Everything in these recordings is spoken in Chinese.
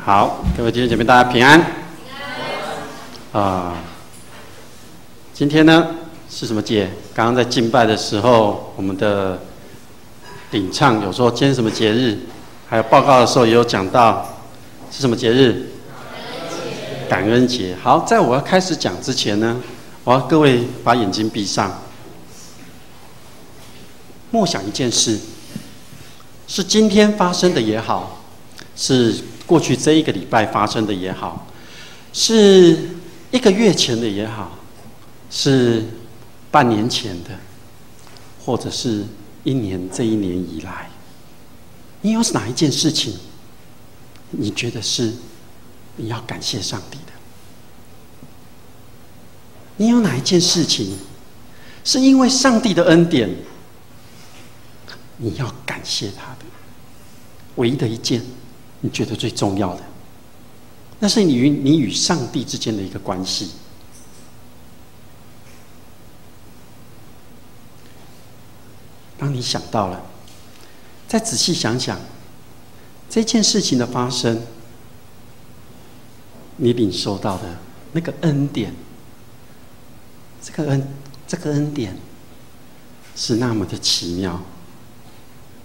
好，各位弟兄姐妹，大家平安。今天呢是什么节？刚刚在敬拜的时候，我们的领唱有说今天什么节日，还有报告的时候也有讲到是什么节日？感恩节。好，在我要开始讲之前呢，我要各位把眼睛闭上，默想一件事，是今天发生的也好，是过去这一个礼拜发生的也好，是1个月前的也好，是半年前的，或者是这一年以来，你有哪一件事情，你觉得是你要感谢上帝的？你有哪一件事情，是因为上帝的恩典，你要感谢他的？唯一的一件，你觉得最重要的，那是你与上帝之间的一个关系。当你想到了，再仔细想想这件事情的发生，你领受到的那个恩典，这个恩典是那么的奇妙，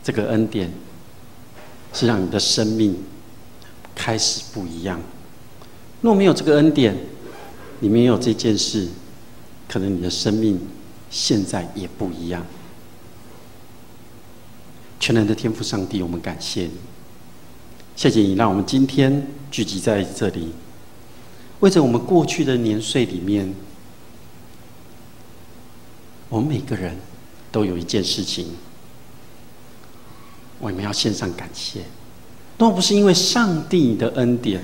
这个恩典是让你的生命开始不一样。若没有这个恩典，你没有这件事，可能你的生命现在也不一样。全能的天父上帝，我们感谢你，谢谢你让我们今天聚集在这里，为着我们过去的年岁里面，我们每个人都有一件事情，我们要献上感谢。若不是因为上帝的恩典，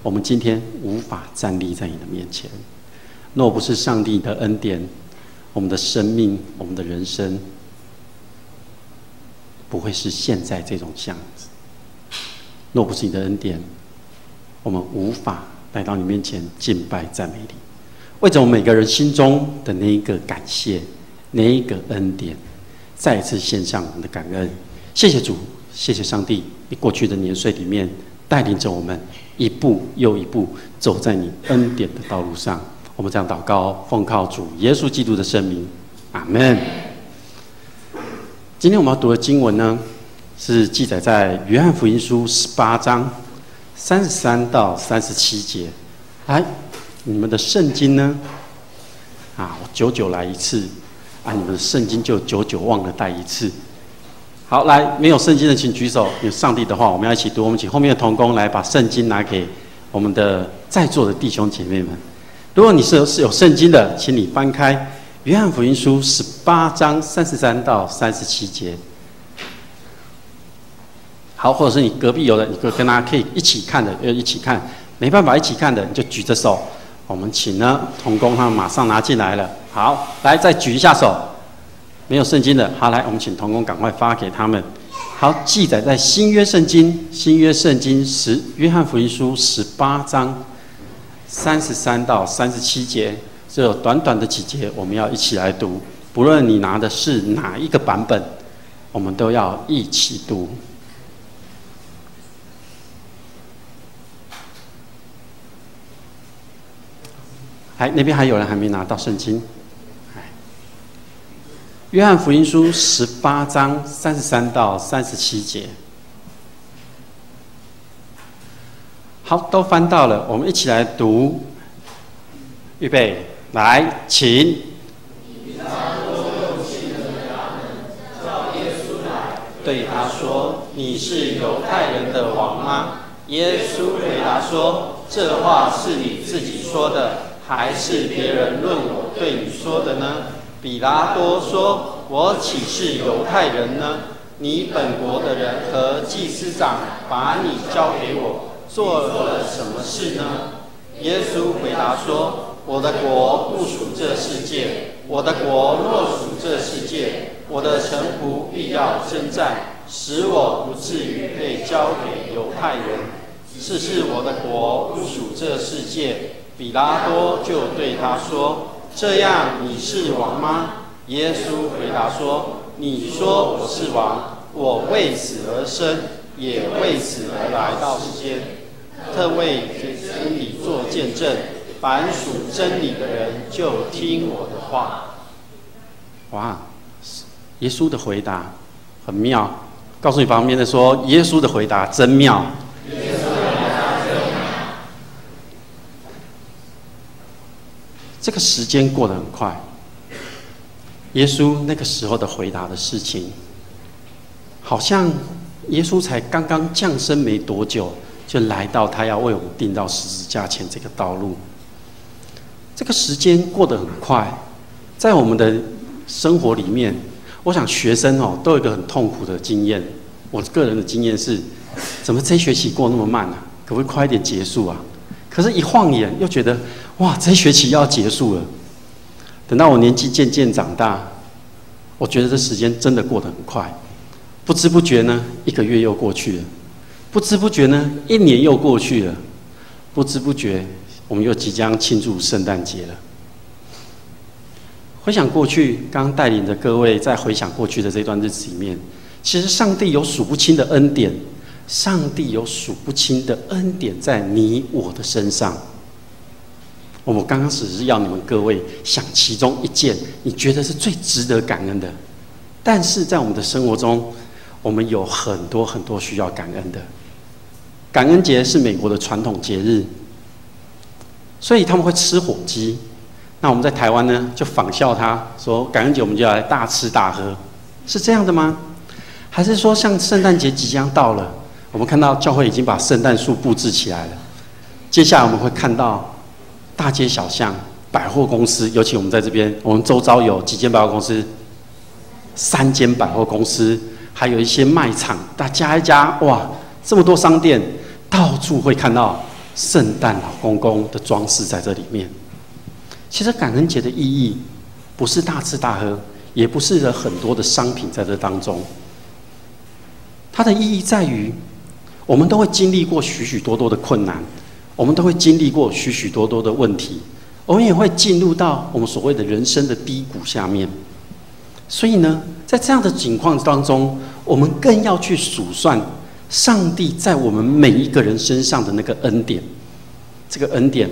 我们今天无法站立在你的面前；若不是上帝的恩典，我们的生命，我们的人生不会是现在这种样子。若不是你的恩典，我们无法来到你面前敬拜赞美你。为着我们每个人心中的那一个感谢，那一个恩典，再一次献上我们的感恩。谢谢主，谢谢上帝，你过去的年岁里面带领着我们一步又一步走在你恩典的道路上。我们这样祷告，奉靠主耶稣基督的圣名，阿们。今天我们要读的经文呢，是记载在约翰福音书18章33到37节。来，你们的圣经呢？我久久来一次，你们的圣经就久久忘了带一次。好，来，没有圣经的请举手。有上帝的话，我们要一起读。我们请后面的同工来把圣经拿给我们的在座的弟兄姐妹们。如果你是有圣经的，请你翻开约翰福音书18章33到37节。好，或者是你隔壁有的，你跟大家可以一起看的，一起看。没办法一起看的，你就举着手。我们请呢同工他们马上拿进来了。好，来再举一下手。没有圣经的，好，来我们请同工赶快发给他们。好，记载在新约圣经约翰福音书18章33到37节，只有短短的几节，我们要一起来读。不论你拿的是哪一个版本，我们都要一起读。那边还有人还没拿到圣经。约翰福音书18章33到37节。好，都翻到了，我们一起来读。预备，来，请。对他说：“你是犹太人的王吗？”耶稣回答说：“这话是你自己说的，还是别人论我对你说的呢？”比拉多说：“我岂是犹太人呢？你本国的人和祭司长把你交给我，做了什么事呢？”耶稣回答说：“我的国不属这世界。我的国若属这世界，我的臣仆必要征战，使我不至于被交给犹太人。只是我的国不属这世界。”比拉多就对他说：“这样你是王吗？”耶稣回答说：“你说我是王，我为此而生，也为此而来到世间，特为真理做见证。凡属真理的人，就听我的话。哇，耶稣的回答很妙。告诉你旁边的说，耶稣的回答真妙。这个时间过得很快，耶稣那个时候的回答的事情，好像耶稣才刚刚降生没多久，就来到他要为我们钉到十字架前这个道路。这个时间过得很快，在我们的生活里面，我想学生都有一个很痛苦的经验。我个人的经验是，怎么这一学期过那么慢啊？可不可以快一点结束啊？可是，一晃眼又觉得，哇，这一学期要结束了。等到我年纪渐渐长大，我觉得这时间真的过得很快，不知不觉呢，1个月又过去了，不知不觉呢，1年又过去了，不知不觉我们又即将庆祝圣诞节了。回想过去，刚刚带领着各位在回想过去的这段日子里面，其实上帝有数不清的恩典，上帝有数不清的恩典在你我的身上。我们刚刚只是要你们各位想其中一件你觉得是最值得感恩的，但是在我们的生活中，我们有很多很多需要感恩的。感恩节是美国的传统节日，所以他们会吃火鸡。那我们在台湾呢，就仿效他说，感恩节我们就要来大吃大喝，是这样的吗？还是说，像圣诞节即将到了，我们看到教会已经把圣诞树布置起来了，接下来我们会看到大街小巷、百货公司，尤其我们在这边，我们周遭有几间百货公司，3间百货公司，还有一些卖场，大家一家，哇，这么多商店，到处会看到圣诞老公公的装饰在这里面。其实感恩节的意义，不是大吃大喝，也不是有很多的商品在这当中。它的意义在于，我们都会经历过许许多多的困难，我们都会经历过许许多多的问题，我们也会进入到我们所谓的人生的低谷下面。所以呢，在这样的情况当中，我们更要去数算上帝在我们每一个人身上的那个恩典。这个恩典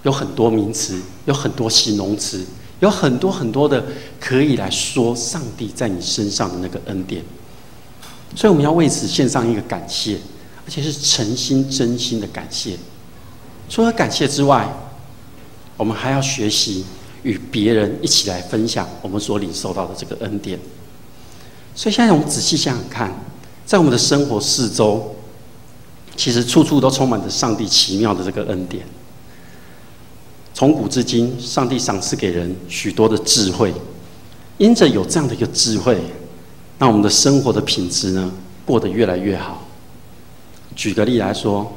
有很多名词，有很多形容词，有很多很多的可以来说上帝在你身上的那个恩典。所以我们要为此献上一个感谢，而且是诚心真心的感谢。除了感谢之外，我们还要学习与别人一起来分享我们所领受到的这个恩典。所以现在我们仔细想想看，在我们的生活四周，其实处处都充满着上帝奇妙的这个恩典。从古至今，上帝赏赐给人许多的智慧，因着有这样的一个智慧，那我们的生活的品质呢，过得越来越好。举个例来说，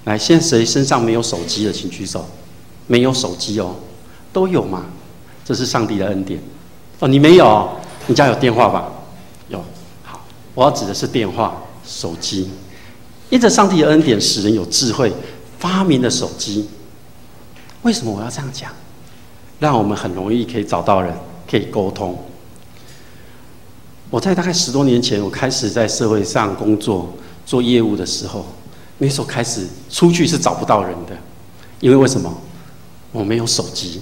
来，现在谁身上没有手机的，请举手。没有手机哦，都有吗？这是上帝的恩典。哦，你没有，你家有电话吧？有。好，我要指的是电话、手机。因着上帝的恩典，使人有智慧，发明了手机。为什么我要这样讲？让我们很容易可以找到人，可以沟通。我在大概10多年前，我开始在社会上工作、做业务的时候，那时候开始出去是找不到人的，因为为什么？我没有手机，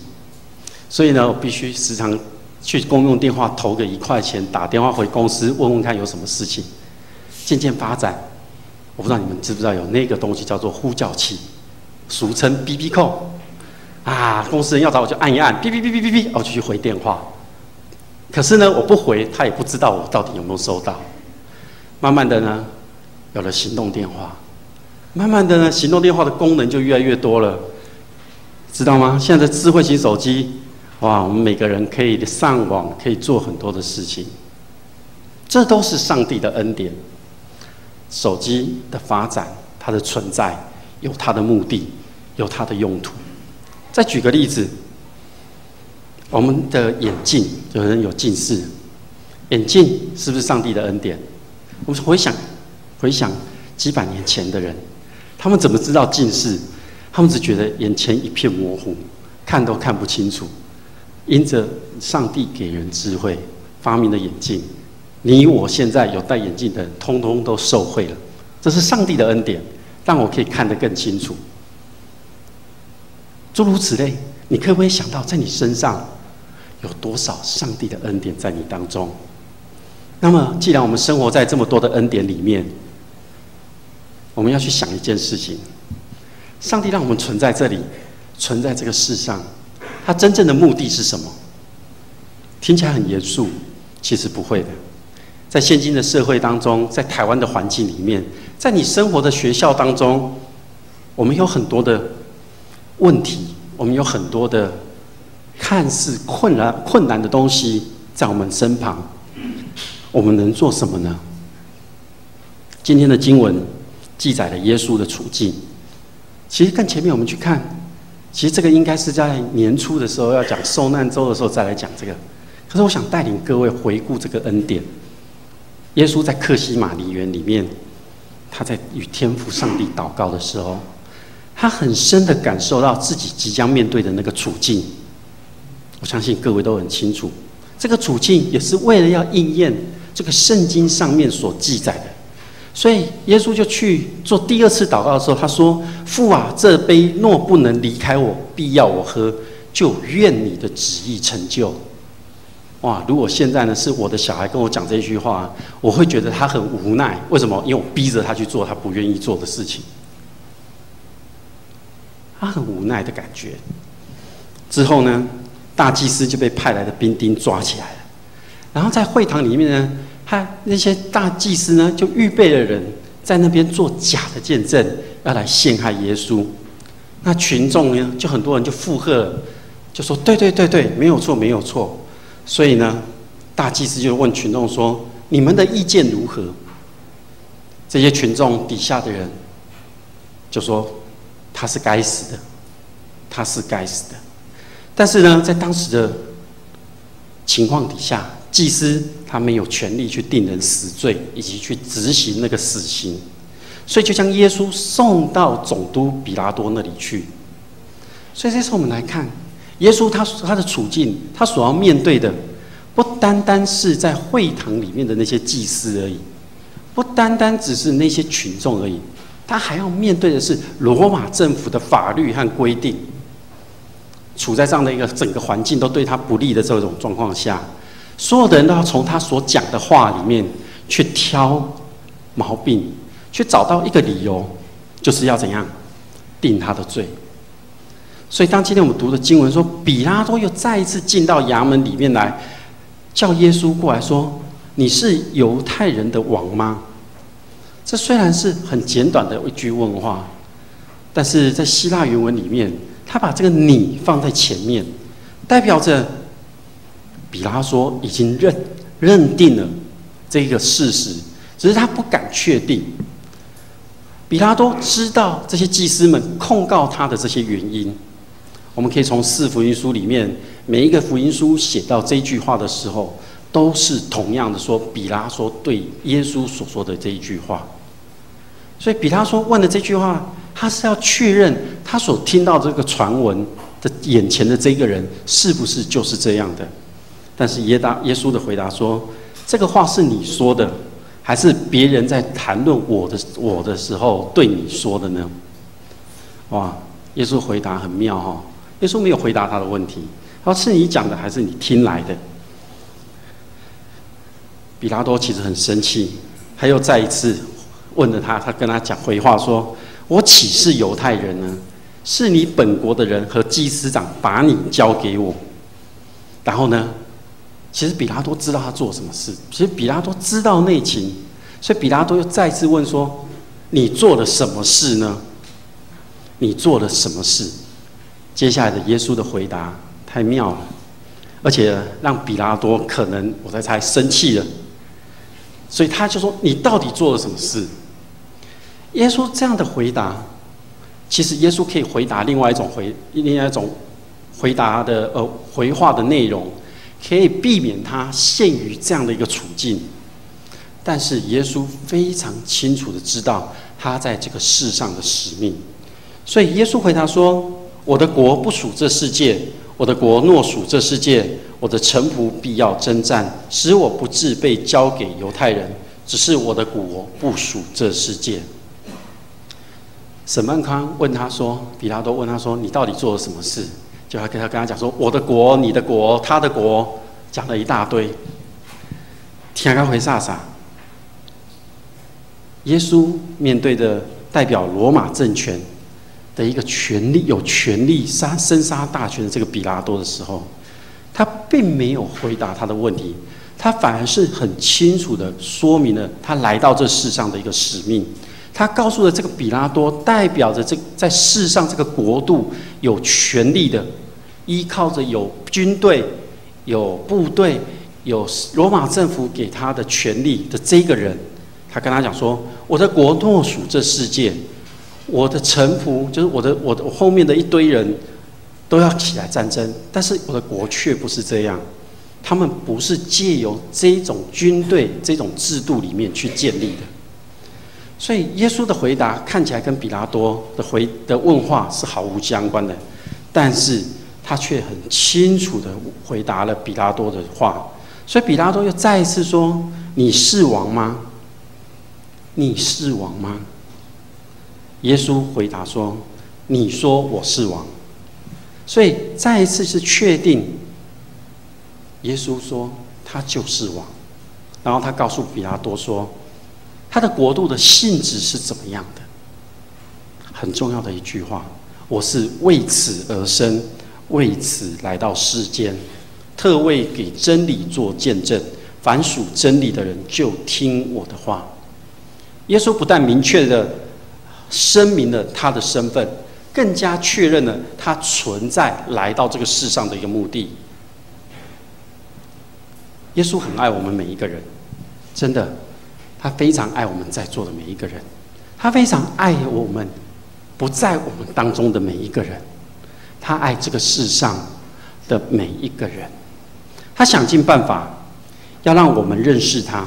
所以呢，我必须时常去公用电话投个1块钱，打电话回公司问问看有什么事情。渐渐发展，我不知道你们知不知道有那个东西叫做呼叫器，俗称 BB call。啊，公司人要找我就按一按，哔哔哔哔哔哔，我就去回电话。可是呢，我不回，他也不知道我到底有没有收到。慢慢的呢，有了行动电话，慢慢的呢，行动电话的功能就越来越多了，知道吗？现在的智慧型手机，哇，我们每个人可以上网，可以做很多的事情，这都是上帝的恩典。手机的发展，它的存在有它的目的，有它的用途。再举个例子，我们的眼镜，有人有近视，眼镜是不是上帝的恩典？我们回想几百年前的人，他们怎么知道近视？他们只觉得眼前一片模糊，看都看不清楚。因着上帝给人智慧，发明了眼镜，你我现在有戴眼镜的人，通通都受惠了。这是上帝的恩典，让我可以看得更清楚。诸如此类，你可不可以想到，在你身上有多少上帝的恩典在你当中？那么，既然我们生活在这么多的恩典里面，我们要去想一件事情：上帝让我们存在这里，存在这个世上，他真正的目的是什么？听起来很严肃，其实不会的。在现今的社会当中，在台湾的环境里面，在你生活的学校当中，我们有很多的问题，我们有很多的看似困难的东西在我们身旁，我们能做什么呢？今天的经文记载了耶稣的处境。其实更前面我们去看，其实这个应该是在年初的时候要讲受难周的时候再来讲这个。可是我想带领各位回顾这个恩典。耶稣在客西马尼园里面，他在与天父上帝祷告的时候，他很深的感受到自己即将面对的那个处境。我相信各位都很清楚，这个处境也是为了要应验这个圣经上面所记载的。所以耶稣就去做第二次祷告的时候，他说：“父啊，这杯若不能离开我，必要我喝，就愿你的旨意成就。”哇！如果现在呢是我的小孩跟我讲这句话，我会觉得他很无奈。为什么？因为我逼着他去做他不愿意做的事情，他很无奈的感觉。之后呢，大祭司就被派来的兵丁抓起来了。然后在会堂里面呢，他那些大祭司呢就预备了人在那边做假的见证，要来陷害耶稣。那群众呢，就很多人就附和了，就说：“对，没有错，没有错。”所以呢，大祭司就问群众说：“你们的意见如何？”这些群众底下的人就说：“他是该死的，他是该死的。”但是呢，在当时的情况底下，祭司他没有权利去定人死罪，以及去执行那个死刑，所以就将耶稣送到总督比拉多那里去。所以这次我们来看。耶稣他的处境，他所要面对的，不单单是在会堂里面的那些祭司而已，不单单只是那些群众而已，他还要面对的是罗马政府的法律和规定。处在这样的一个整个环境都对他不利的这种状况下，所有的人都要从他所讲的话里面去挑毛病，去找到一个理由，就是要怎样定他的罪。所以，当今天我们读的经文说，比拉多又再一次进到衙门里面来，叫耶稣过来说：“你是犹太人的王吗？”这虽然是很简短的一句问话，但是在希腊原文里面，他把这个“你”放在前面，代表着比拉多已经认定了这个事实，只是他不敢确定。比拉多知道这些祭司们控告他的这些原因。我们可以从4福音书里面，每一个福音书写到这一句话的时候，都是同样的说比拉多对耶稣所说的这一句话。所以比拉多问的这句话，他是要确认他所听到这个传闻的眼前的这个人是不是就是这样的。但是耶稣的回答说：“这个话是你说的，还是别人在谈论我的时候对你说的呢？”哇！耶稣回答很妙哈。耶稣没有回答他的问题，他说：“是你讲的，还是你听来的？”比拉多其实很生气，他又再一次问了他，他跟他讲回话说：“我岂是犹太人呢？是你本国的人和祭司长把你交给我。”然后呢，其实比拉多知道他做什么事，其实比拉多知道内情，所以比拉多又再次问说：“你做了什么事呢？你做了什么事？”接下来的耶稣的回答太妙了，而且让比拉多可能我在猜生气了，所以他就说：“你到底做了什么事？”耶稣这样的回答，其实耶稣可以回答另外一种回答的回话的内容，可以避免他陷于这样的一个处境。但是耶稣非常清楚的知道他在这个世上的使命，所以耶稣回答说：“我的国不属这世界，我的国若属这世界，我的臣仆必要征战，使我不致被交给犹太人。只是我的国不属这世界。”审判官问他说：“比拉多问他说，你到底做了什么事？”就他跟他讲说：“我的国、你的国、他的国，讲了一大堆。”听他回煞煞。耶稣面对的代表罗马政权的一个有权力生杀大权的这个比拉多的时候，他并没有回答他的问题，他反而是很清楚的说明了他来到这世上的一个使命。他告诉了这个比拉多，代表着在世上这个国度有权力的，依靠着有军队、有部队、有罗马政府给他的权力的这个人，他跟他讲说：“我的国若属这世界，我的臣仆就是我后面的一堆人都要起来战争，但是我的国却不是这样，他们不是借由这种军队这种制度里面去建立的。”所以耶稣的回答看起来跟比拉多的问话是毫无相关的，但是他却很清楚的回答了比拉多的话。所以比拉多又再一次说：“你是王吗？你是王吗？”耶稣回答说：“你说我是王。”所以再一次是确定，耶稣说他就是王，然后他告诉比拉多说，他的国度的性质是怎么样的？很重要的一句话：“我是为此而生，为此来到世间，特为给真理做见证。凡属真理的人，就听我的话。”耶稣不但明确的声明了他的身份，更加确认了他存在来到这个世上的一个目的。耶稣很爱我们每一个人，真的。他非常爱我们在座的每一个人，他非常爱我们不在我们当中的每一个人，他爱这个世上的每一个人，他想尽办法要让我们认识他。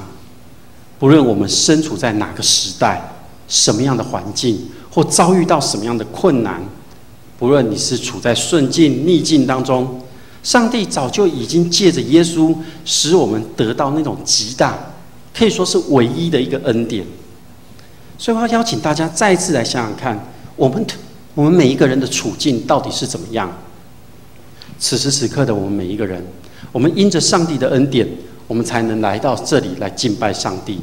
不论我们身处在哪个时代、什么样的环境，或遭遇到什么样的困难，不论你是处在顺境、逆境当中，上帝早就已经借着耶稣，使我们得到那种极大，可以说是唯一的一个恩典。所以我要邀请大家再一次来想想看，我们每一个人的处境到底是怎么样？此时此刻的我们每一个人，我们因着上帝的恩典，我们才能来到这里来敬拜上帝。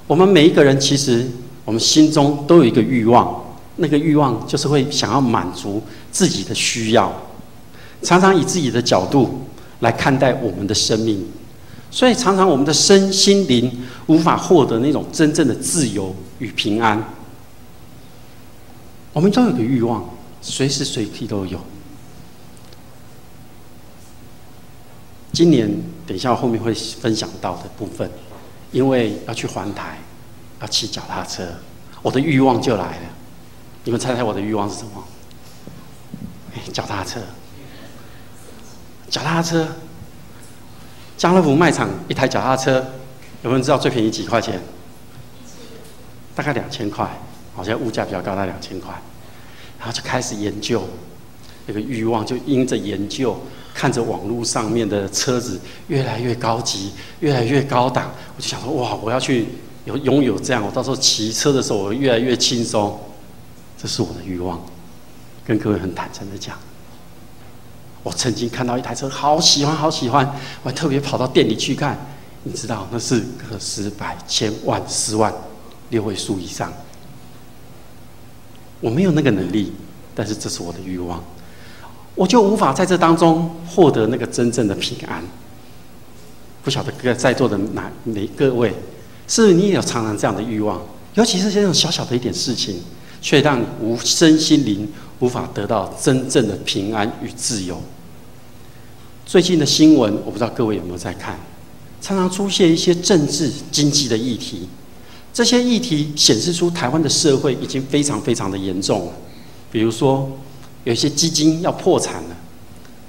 我们每一个人其实我们心中都有一个欲望，那个欲望就是会想要满足自己的需要，常常以自己的角度来看待我们的生命。所以常常我们的身心灵无法获得那种真正的自由与平安。我们都有个欲望，随时随地都有。今年等一下后面会分享到的部分，因为要去环台，要骑脚踏车，我的欲望就来了。你们猜猜我的欲望是什么？脚踏车。脚踏车。家乐福卖场一台脚踏车，有没有人知道最便宜几块钱？大概2000块，好像物价比较高，大概2000块。然后就开始研究，那个欲望就因着研究，看着网络上面的车子越来越高级，越来越高档，我就想说，哇，我要去拥有这样，我到时候骑车的时候我会越来越轻松。这是我的欲望，跟各位很坦诚的讲。我曾经看到一台车，好喜欢，好喜欢，我还特别跑到店里去看。你知道，那是个10、百、千万、10万6位数以上。我没有那个能力，但是这是我的欲望，我就无法在这当中获得那个真正的平安。不晓得在座的各位，是不是你也有常常这样的欲望？尤其是这种小小的一点事情，却让你身心灵无法得到真正的平安与自由。最近的新闻，我不知道各位有没有在看，常常出现一些政治、经济的议题。这些议题显示出台湾的社会已经非常非常的严重了。比如说，有一些基金要破产了；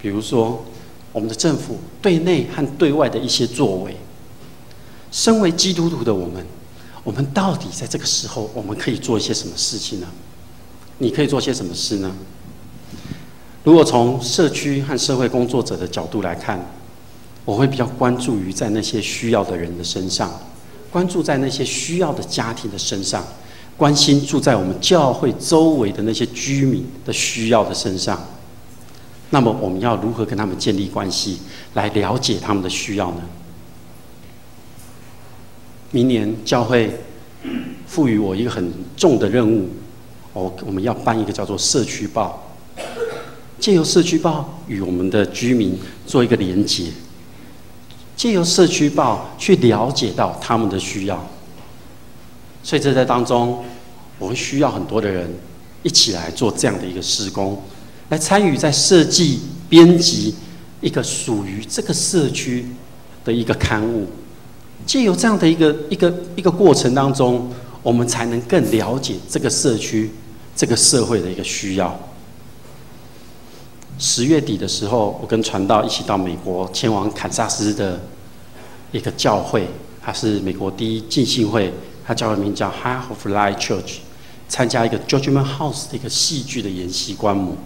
比如说，我们的政府对内和对外的一些作为。身为基督徒的我们到底在这个时候，我们可以做一些什么事情呢？你可以做些什么事呢？如果从社区和社会工作者的角度来看，我会比较关注于在那些需要的人的身上，关注在那些需要的家庭的身上，关心住在我们教会周围的那些居民的需要的身上。那么我们要如何跟他们建立关系，来了解他们的需要呢？明年教会赋予我一个很重的任务，我们要办一个叫做社区报，借由社区报与我们的居民做一个连结，借由社区报去了解到他们的需要。所以这在当中，我会需要很多的人一起来做这样的一个施工，来参与在设计、编辑一个属于这个社区的一个刊物。借由这样的一个过程当中，我们才能更了解这个社区、这个社会的一个需要。10月底的时候，我跟传道一起到美国，前往堪萨斯的一个教会，它是美国第一浸信会，它教会名叫 Heart of Light Church， 参加一个 Judgment House 的一个戏剧的研习观摩。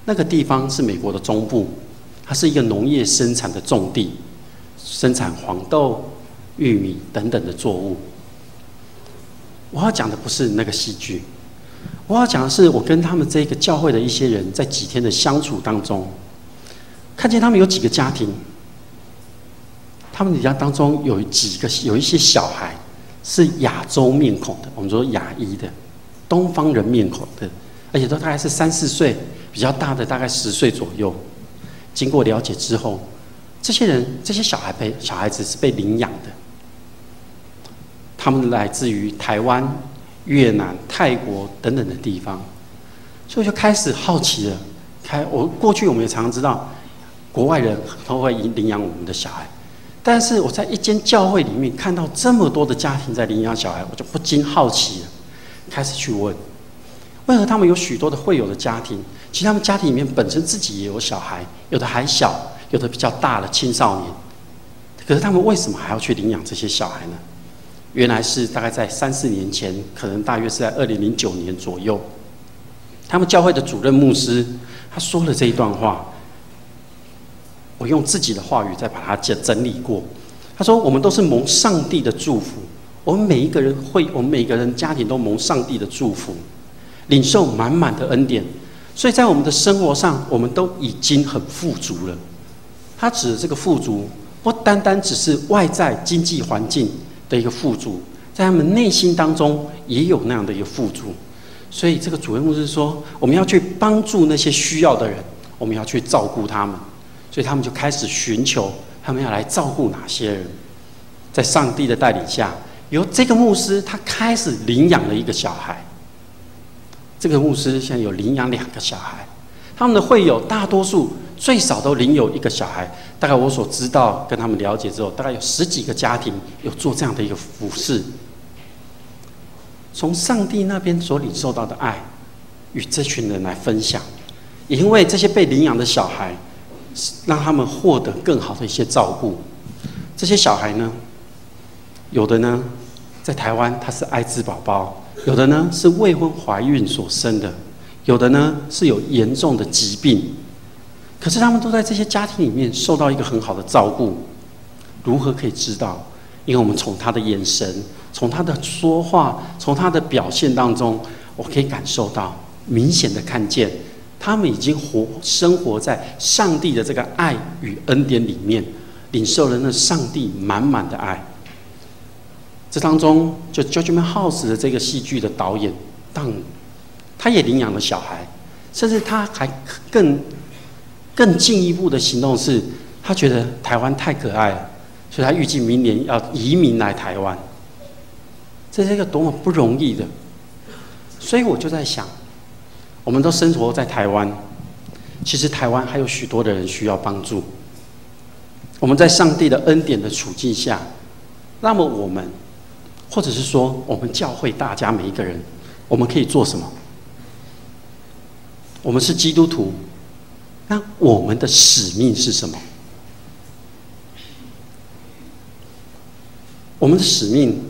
那个地方是美国的中部，它是一个农业生产的重地，生产黄豆、玉米等等的作物。我要讲的不是那个戏剧，我要讲的是我跟他们这个教会的一些人在几天的相处当中，看见他们有几个家庭，他们家当中有一些小孩是亚洲面孔的，我们说亚裔的东方人面孔的，而且都大概是3、4岁，比较大的大概10岁左右。经过了解之后，这些小孩子是被领养的，他们来自于台湾、越南、泰国等等的地方，所以我就开始好奇了。过去我们也常常知道，国外人都会领养我们的小孩，但是我在一间教会里面看到这么多的家庭在领养小孩，我就不禁好奇了，开始去问，为何他们有许多的会友的家庭，其实他们家庭里面本身自己也有小孩，有的还小，有的比较大了青少年，可是他们为什么还要去领养这些小孩呢？原来是大概在3、4年前，可能大约是在2009年左右，他们教会的主任牧师他说了这一段话，我用自己的话语再把它整理过。他说：“我们都是蒙上帝的祝福，我们每一个人家庭都蒙上帝的祝福，领受满满的恩典，所以在我们的生活上，我们都已经很富足了。”他指的这个富足，不单单只是外在经济环境的一个富足，在他们内心当中也有那样的一个富足。所以这个主任牧师说，我们要去帮助那些需要的人，我们要去照顾他们。所以他们就开始寻求他们要来照顾哪些人。在上帝的带领下，由这个牧师他开始领养了一个小孩。这个牧师现在有领养2个小孩，他们的会友大多数最少都领有1个小孩。大概我所知道跟他们了解之后，大概有10几个家庭有做这样的一个服事。从上帝那边所领受到的爱，与这群人来分享，也因为这些被领养的小孩，让他们获得更好的一些照顾。这些小孩呢，有的呢在台湾他是艾滋宝宝，有的呢是未婚怀孕所生的，有的呢是有严重的疾病。可是他们都在这些家庭里面受到一个很好的照顾。如何可以知道？因为我们从他的眼神，从他的说话，从他的表现当中，我可以感受到，明显的看见他们已经生活在上帝的这个爱与恩典里面，领受了那上帝满满的爱。这当中，就 Judgment House 的这个戏剧的导演，他也领养了小孩，甚至他还更进一步的行动是，他觉得台湾太可爱了，所以他预计明年要移民来台湾。这是一个多么不容易的。所以我就在想，我们都生活在台湾，其实台湾还有许多的人需要帮助。我们在上帝的恩典的处境下，那么我们，或者是说我们教会大家每一个人，我们可以做什么？我们是基督徒，那我们的使命是什么？我们的使命，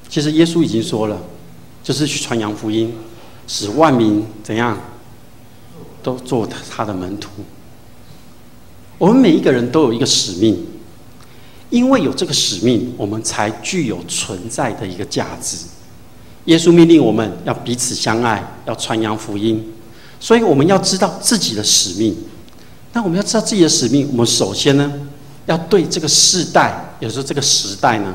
其实耶稣已经说了，就是去传扬福音，使万民怎样都做他的门徒。我们每一个人都有一个使命，因为有这个使命，我们才具有存在的一个价值。耶稣命令我们要彼此相爱，要传扬福音，所以我们要知道自己的使命。那我们要知道自己的使命，我们首先呢，要对这个世代，也就是这个时代呢，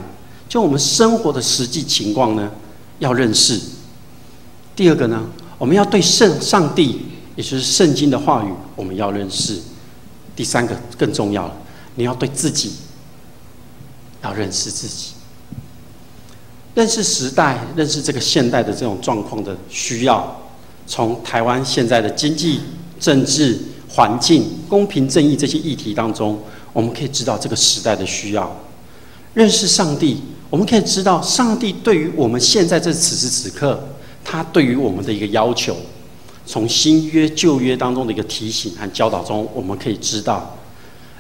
就我们生活的实际情况呢，要认识。第二个呢，我们要对上帝，也就是圣经的话语，我们要认识。第三个更重要了，你要对自己要认识自己，认识时代，认识这个现代的这种状况的需要。从台湾现在的经济、政治、环境、公平正义这些议题当中，我们可以知道这个时代的需要。认识上帝，我们可以知道上帝对于我们现在这此时此刻，他对于我们的一个要求。从新约、旧约当中的一个提醒和教导中，我们可以知道，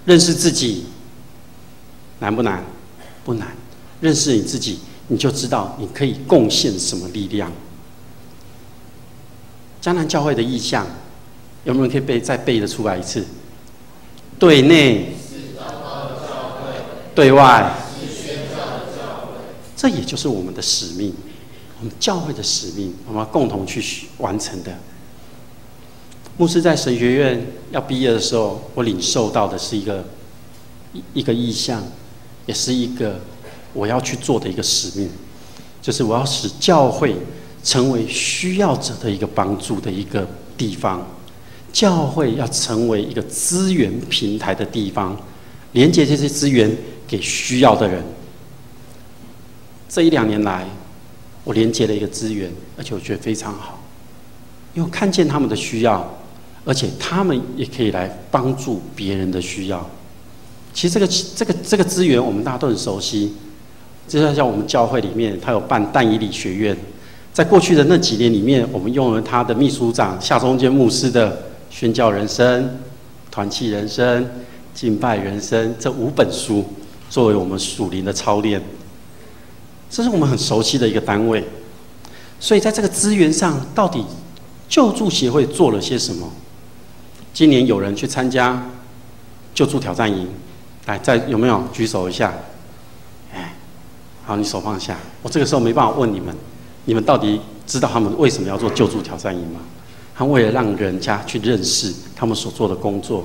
认识自己难不难？不难。认识你自己，你就知道你可以贡献什么力量。迦南教会的意象，有没有人可以再背得出来一次？对内是祷告的教会，对外是宣教的教会。这也就是我们的使命，我们教会的使命，我们要共同去完成的。牧师在神学院要毕业的时候，我领受到的是一个意向，也是一个我要去做的一个使命，就是我要使教会成为需要者的一个帮助的一个地方。教会要成为一个资源平台的地方，连接这些资源给需要的人。这1-2年来，我连接了一个资源，而且我觉得非常好，因为我看见他们的需要。而且他们也可以来帮助别人的需要。其实这个资源我们大家都很熟悉，就像我们教会里面，他有办但以理学院，在过去的那几年里面，我们用了他的秘书长夏中坚牧师的《宣教人生》、《团契人生》、《敬拜人生》这5本书，作为我们属灵的操练。这是我们很熟悉的一个单位。所以在这个资源上，到底救助协会做了些什么？今年有人去参加救助挑战营，来，有没有举手一下？好，你手放下。我这个时候没办法问你们，你们到底知道他们为什么要做救助挑战营吗？他们为了让人家去认识他们所做的工作，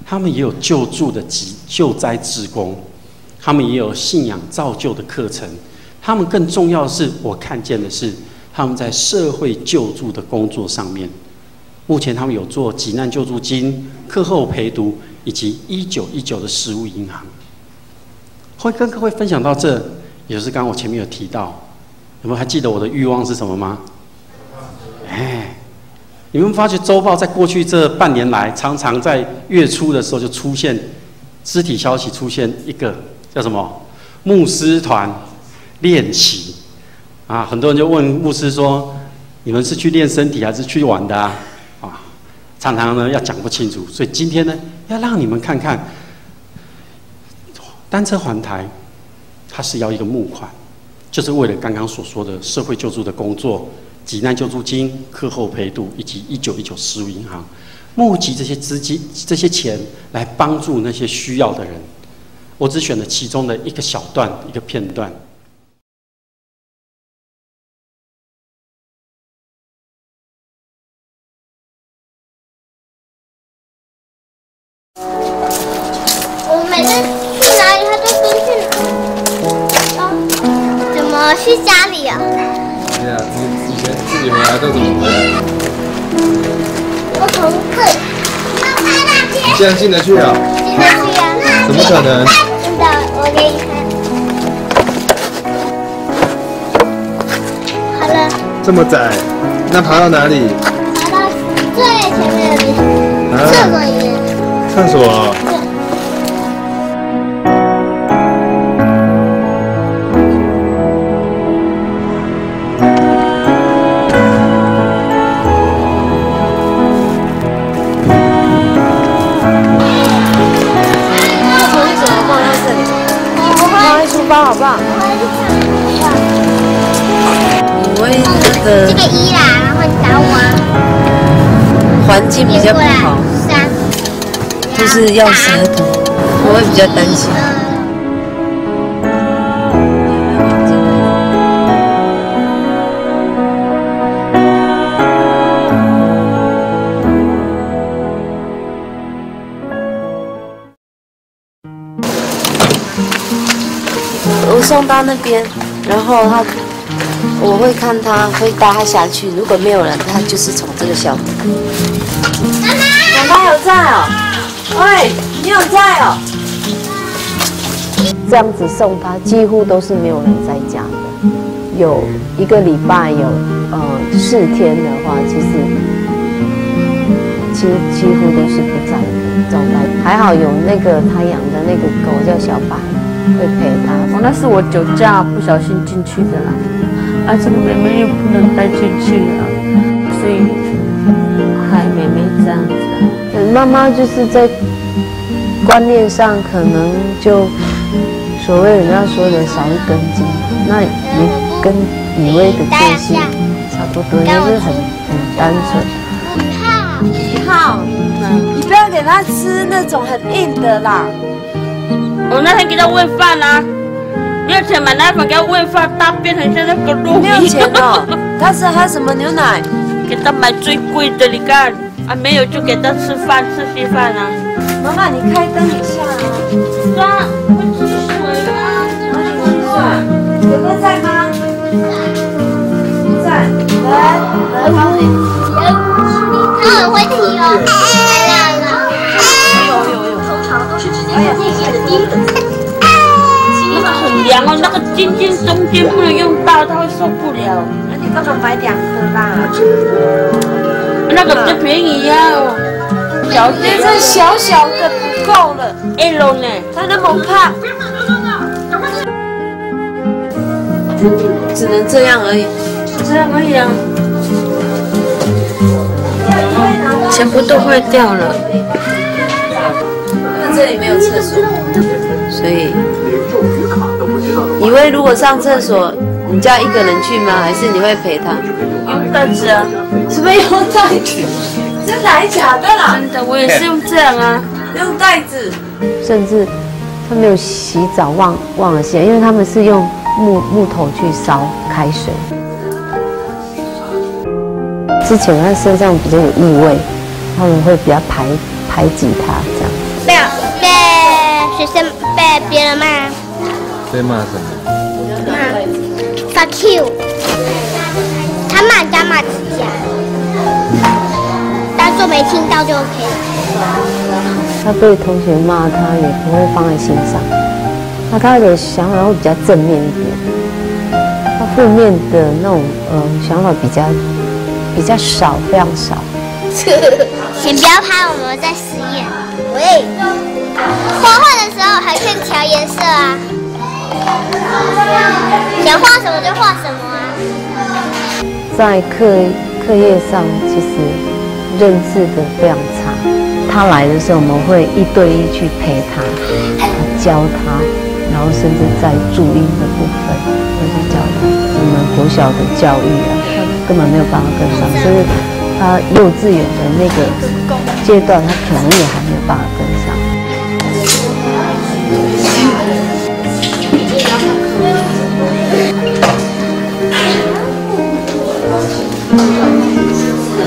他们也有救助的救灾志工，他们也有信仰造就的课程，他们更重要的是，我看见的是他们在社会救助的工作上面。目前他们有做急难救助金、课后陪读以及1919的食物银行。会跟各位分享到这，也就是刚刚我前面有提到，有没有还记得我的欲望是什么吗？你们发觉周报在过去这半年来，常常在月初的时候就出现肢体消息，出现一个叫什么牧师团练习啊，很多人就问牧师说：“你们是去练身体还是去玩的啊？”常常呢要讲不清楚，所以今天呢要让你们看看单车环台，它是要一个募款，就是为了刚刚所说的社会救助的工作、急难救助金、课后陪读以及1919食物银行，募集这些资金、这些钱来帮助那些需要的人。我只选了其中的一个小段、一个片段。每次去哪里，他就跟去哪。怎么去家里啊？对啊，以前自己回来都怎么回来？我从这里。你这样进得去啊？进得去啊？怎么可能？真的，我给你看。好了。这么窄，那爬到哪里？爬到最前面的地方。厕所里面。厕所。好不好？这个1啦，然后你找我啊。环环境比较不好，就是要舌头，我会比较担心。我送到那边，然后我会看他，会带他下去。如果没有人，他就是从这个小门。妈妈有在哦，喂，你有在哦。这样子送他，几乎都是没有人在家的。有1个礼拜有4天的话，其实几乎都是不在的状态。还好有那个他养的那个狗叫小白。会陪他。哦，那是我酒驾不小心进去的啦，这个妹妹又不能带进去了，所以害妹妹这样子。妈妈就是在观念上可能就所谓人家说的少一根筋，那你跟以为的个性差不多，就是很单纯。1号，你不要给他吃那种很硬的啦。我那天给他喂饭啦，没有钱买奶粉给他喂饭，大便很像那个肉。没有钱哦，他是喝什么牛奶？给他买最贵的，你看没有就给他吃饭吃稀饭啊。妈妈，你开灯一下啊。是啊，会吃水啊。哪里会水？哥哥在吗？不在。来帮你。他很会踢哦。很凉哦，那个尖尖中间不能用到，他会受不了。那你干嘛买2颗啦？那个比较便宜呀，小点，这小小的不够了。L 呢？他那么胖，只能这样而已。这样而已啊。全部都坏掉了。因为这里没有厕所，所以以为如果上厕所，你叫1个人去吗？还是你会陪他？用袋子啊？什么用袋子？真的还假的啦？真的，我也是用这样啊，用袋子。甚至他没有洗澡，忘了洗，因为他们是用木头去烧开水。之前他身上比较有异味，他们会比较排挤他这样。被学生被别人骂。被骂什么？Fuck you！ 他骂人家骂指甲，当做没听到就 OK 了。他被同学骂，他也不会放在心上。那他的想法会比较正面一点，他负面的那种想法比较少，非常少。先不要拍，我们在实验。喂，画画的时候还可以调颜色啊，想画什么就画什么啊。在课业上，其实认字的非常差。他来的时候，我们会1对1去陪他，教他，然后甚至在注音的部分会去教他。我们国小的教育啊，他根本没有办法跟上，甚至他幼稚园的那个阶段，他可能也还没有办法跟上。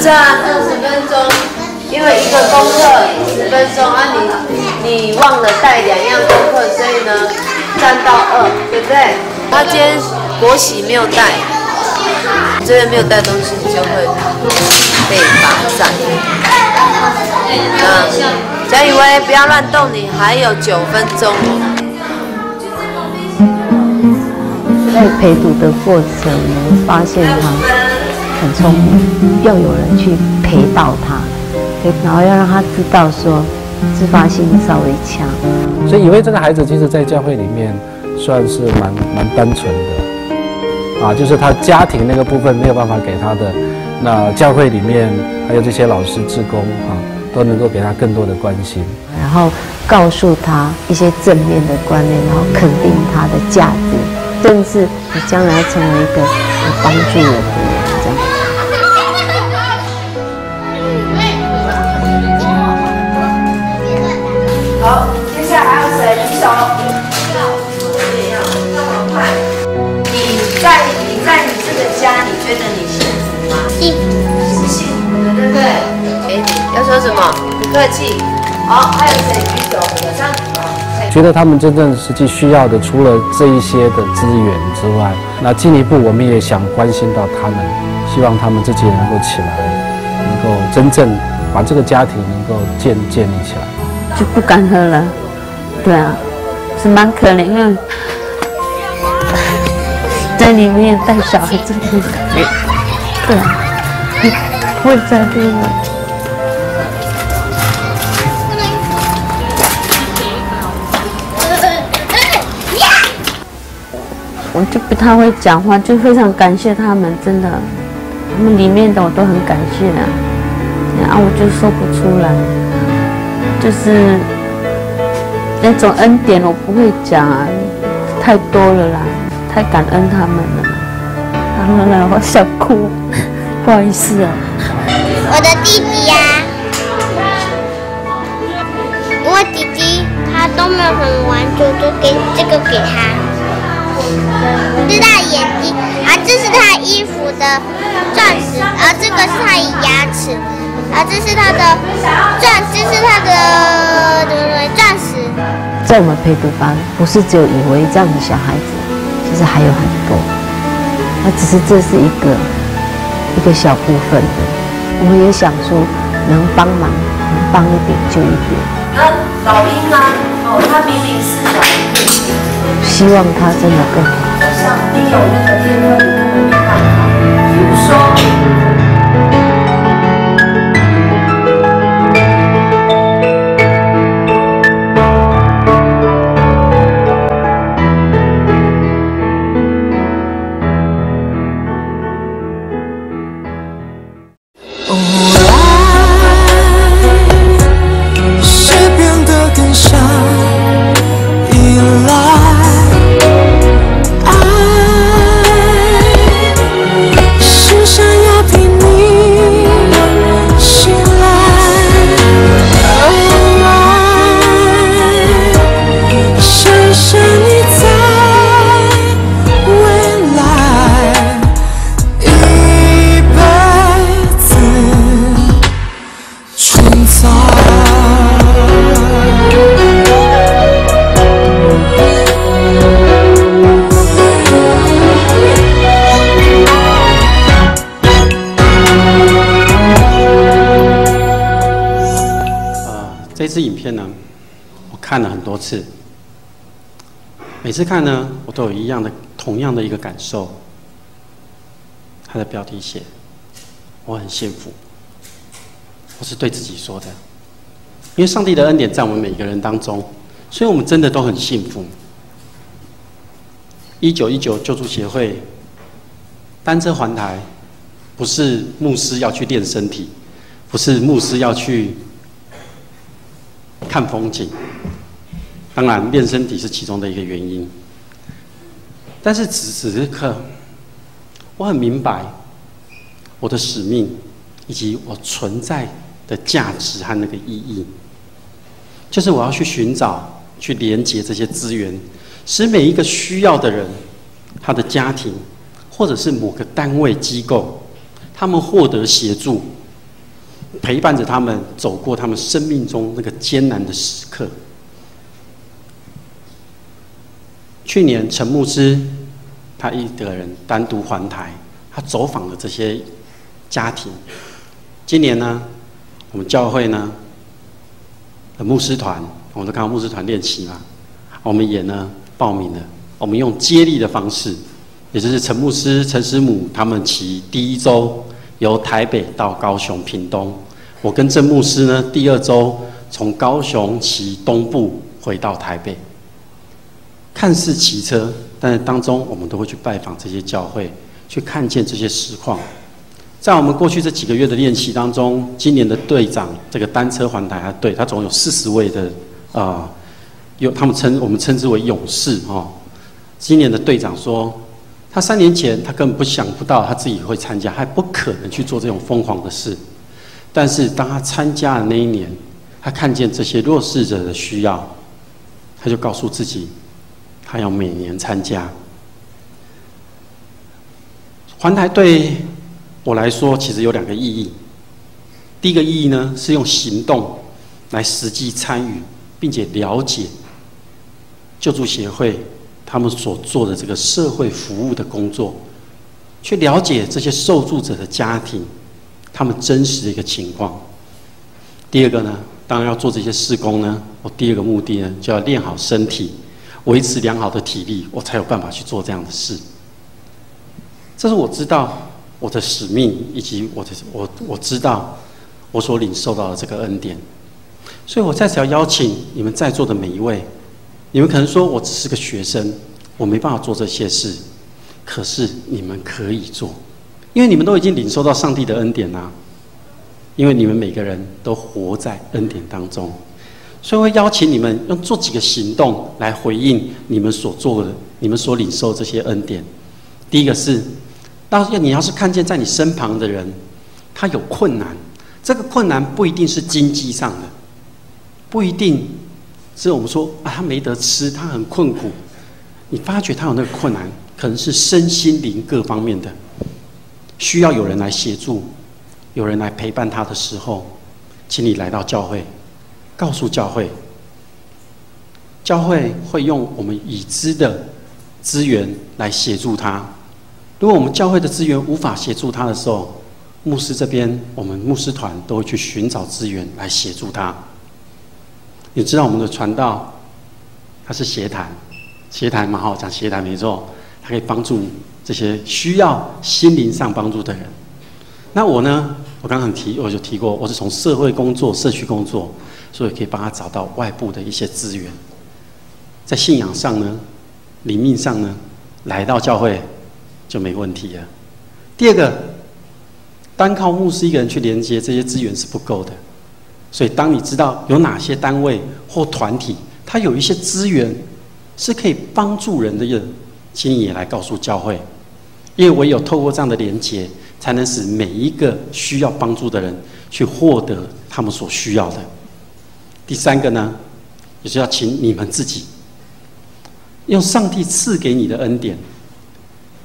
站20分钟，因为1个功课10分钟啊，你忘了带2样功课，所以呢站到2，对不对？他今天国旗没有带，这边没有带东西，你就会被罚站。贾以威，不要乱动，你还有9分钟。在陪读的过程，我们发现他很聪明，要有人去陪到他，然后要让他知道说自发性稍微强。所以以为这个孩子其实在教会里面算是蛮单纯的，啊，就是他家庭那个部分没有办法给他的，那教会里面还有这些老师志工啊，都能够给他更多的关心，然后告诉他一些正面的观念，然后肯定他的价值，甚至你将来成为一个有帮助我的人，这样。客气。好，还有谁举手？有上。觉得他们真正实际需要的，除了这一些的资源之外，那进一步我们也想关心到他们，希望他们自己能够起来，能够真正把这个家庭能够建立起来。就不敢喝了，对啊，是蛮可怜的，在里面带小孩真的很可怜，对啊，会在乎我。我就不太会讲话，就非常感谢他们，真的，他们里面的我都很感谢啊，然后我就说不出来，就是那种恩典我不会讲啊，太多了啦，太感恩他们了。好了，我想哭，不好意思啊。我的弟弟呀，因为弟弟他都没有什么玩具，就给这个给他。这是他的眼睛，这是他衣服的钻石，这个是他的牙齿，这是他的钻石。在我们陪读班，不是只有以为这样的小孩子，其实还有很多。那只是这是一个小部分的，我们也想说能帮忙，能帮一点就一点。那老鹰呢？他明明是小鹰，希望他真的更好。像你有那个天分，你可能没办法。比如说。这支影片呢，我看了很多次，每次看呢，我都有同样的一个感受。它的标题写：“我很幸福。”我是对自己说的，因为上帝的恩典在我们每个人当中，所以我们真的都很幸福。1919救助协会单车环台，不是牧师要去练身体，不是牧师要去看风景，当然练身体是其中的一个原因。但是此时此刻，我很明白我的使命以及我存在的价值和那个意义，就是我要去寻找、去连接这些资源，使每一个需要的人，他的家庭或者是某个单位机构，他们获得协助，陪伴着他们走过他们生命中那个艰难的时刻。去年陈牧师他一个人单独环台，他走访了这些家庭。今年呢，我们教会呢的牧师团，我们都看到牧师团练习嘛，我们也呢报名了，我们用接力的方式，也就是陈牧师、陈师母他们骑第一周由台北到高雄屏东，我跟郑牧师呢第二周从高雄骑东部回到台北。看似骑车，但是当中我们都会去拜访这些教会，去看见这些实况。在我们过去这几个月的练习当中，今年的队长这个单车环台队，他总有40位的我们称之为勇士哦。今年的队长说，他3年前他根本想不到他自己会参加，还不可能去做这种疯狂的事。但是当他参加的那一年，他看见这些弱势者的需要，他就告诉自己，他要每年参加。环台对我来说，其实有2个意义。第一个意义呢，是用行动来实际参与，并且了解救助协会他们所做的这个社会服务的工作，去了解这些受助者的家庭，他们真实的一个情况。第二个呢，当然要做这些事工呢，我第二个目的呢，就要练好身体，维持良好的体力，我才有办法去做这样的事。这是我知道我的使命，以及我知道我所领受到的这个恩典。所以我在此要邀请你们在座的每一位，你们可能说我只是个学生，我没办法做这些事，可是你们可以做，因为你们都已经领受到上帝的恩典啦。因为你们每个人都活在恩典当中，所以我会邀请你们用做几个行动来回应你们所做的、你们所领受这些恩典。第一个是，你要是看见在你身旁的人，他有困难，这个困难不一定是经济上的，不一定是我们说啊他没得吃，他很困苦。你发觉他有那个困难，可能是身心灵各方面的，需要有人来协助。有人来陪伴他的时候，请你来到教会，告诉教会，教会会用我们已知的资源来协助他。如果我们教会的资源无法协助他的时候，牧师这边我们牧师团都会去寻找资源来协助他。你知道我们的传道他是协谈，协谈蛮好讲，协谈没错，他可以帮助这些需要心灵上帮助的人。那我呢？我刚刚我就提过，我是从社会工作、社区工作，所以可以帮他找到外部的一些资源。在信仰上呢，灵命上呢，来到教会就没问题了。第二个，单靠牧师一个人去连接这些资源是不够的，所以当你知道有哪些单位或团体，它有一些资源是可以帮助人的，请你也来告诉教会，因为唯有透过这样的连接，才能使每一个需要帮助的人去获得他们所需要的。第三个呢，也是要请你们自己用上帝赐给你的恩典。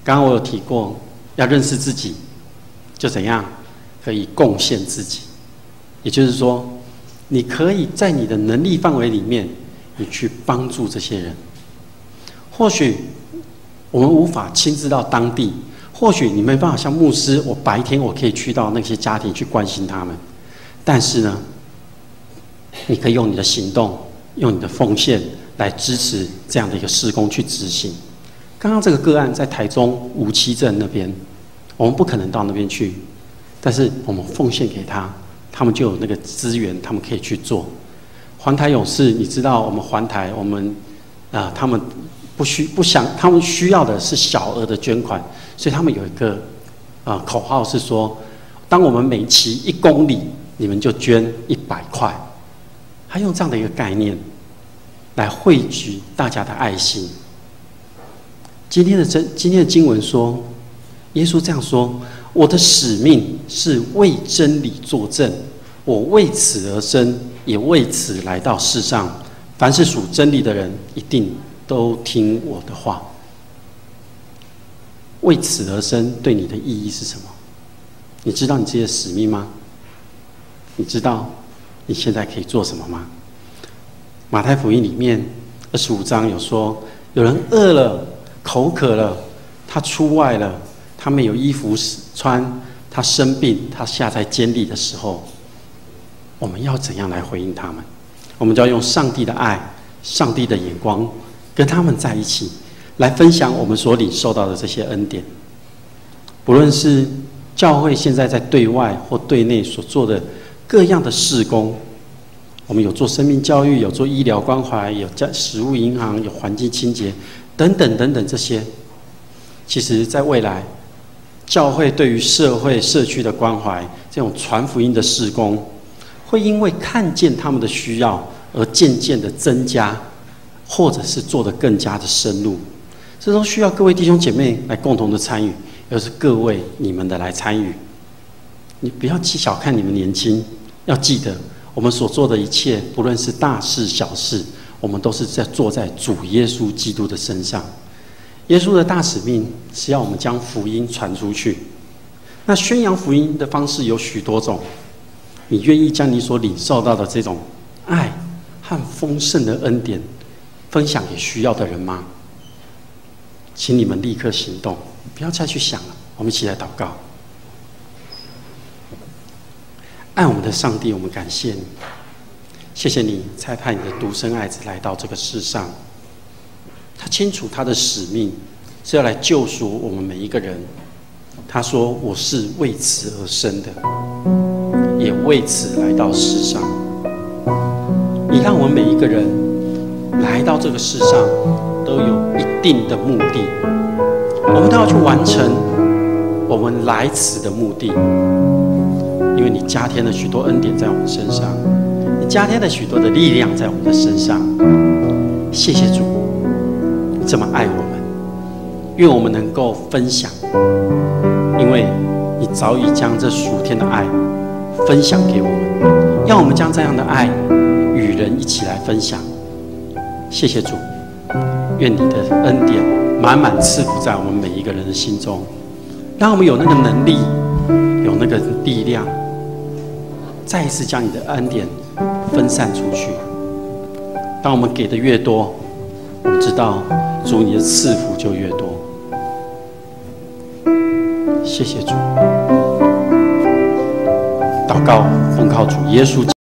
刚刚我有提过，要认识自己，就怎样可以贡献自己。也就是说，你可以在你的能力范围里面，你去帮助这些人。或许我们无法亲自到当地。或许你没办法像牧师，我白天我可以去到那些家庭去关心他们，但是呢，你可以用你的行动，用你的奉献来支持这样的一个事工去执行。刚刚这个个案在台中梧栖镇那边，我们不可能到那边去，但是我们奉献给他，他们就有那个资源，他们可以去做。环台勇士，你知道我们环台，我们他们他们需要的是小额的捐款。所以他们有一个口号是说，当我们每骑1公里，你们就捐100块。他用这样的一个概念来汇聚大家的爱心。今天的经文说，耶稣这样说：我的使命是为真理作证，我为此而生，也为此来到世上。凡是属真理的人，一定都听我的话。为此而生对你的意义是什么？你知道你自己的使命吗？你知道你现在可以做什么吗？马太福音里面25章有说，有人饿了、口渴了，他出外了，他没有衣服穿，他生病，他下在监里的时候，我们要怎样来回应他们？我们就要用上帝的爱、上帝的眼光，跟他们在一起。来分享我们所领受到的这些恩典。不论是教会现在在对外或对内所做的各样的事工，我们有做生命教育，有做医疗关怀，有食物银行，有环境清洁等等等等，这些其实在未来教会对于社会社区的关怀，这种传福音的事工，会因为看见他们的需要而渐渐的增加，或者是做得更加的深入。这都需要各位弟兄姐妹来共同的参与，又是各位你们的来参与。你不要小看你们年轻，要记得我们所做的一切，不论是大事小事，我们都是在做在主耶稣基督的身上。耶稣的大使命是要我们将福音传出去。那宣扬福音的方式有许多种，你愿意将你所领受到的这种爱和丰盛的恩典分享给需要的人吗？请你们立刻行动，不要再去想了。我们一起来祷告。爱我们的上帝，我们感谢你，谢谢你差派你的独生爱子来到这个世上，他清楚他的使命是要来救赎我们每一个人。他说：“我是为此而生的，也为此来到世上。”你让我们每一个人来到这个世上都有一定的目的，我们都要去完成我们来此的目的。因为你加添了许多恩典在我们身上，你加添了许多的力量在我们的身上。谢谢主，你这么爱我们，愿我们能够分享，因为你早已将这属天的爱分享给我们，让我们将这样的爱与人一起来分享。谢谢主，愿你的恩典满满赐福在我们每一个人的心中，让我们有那个能力，有那个力量，再一次将你的恩典分散出去。当我们给的越多，我们知道主你的赐福就越多。谢谢主，祷告奉靠主耶稣基督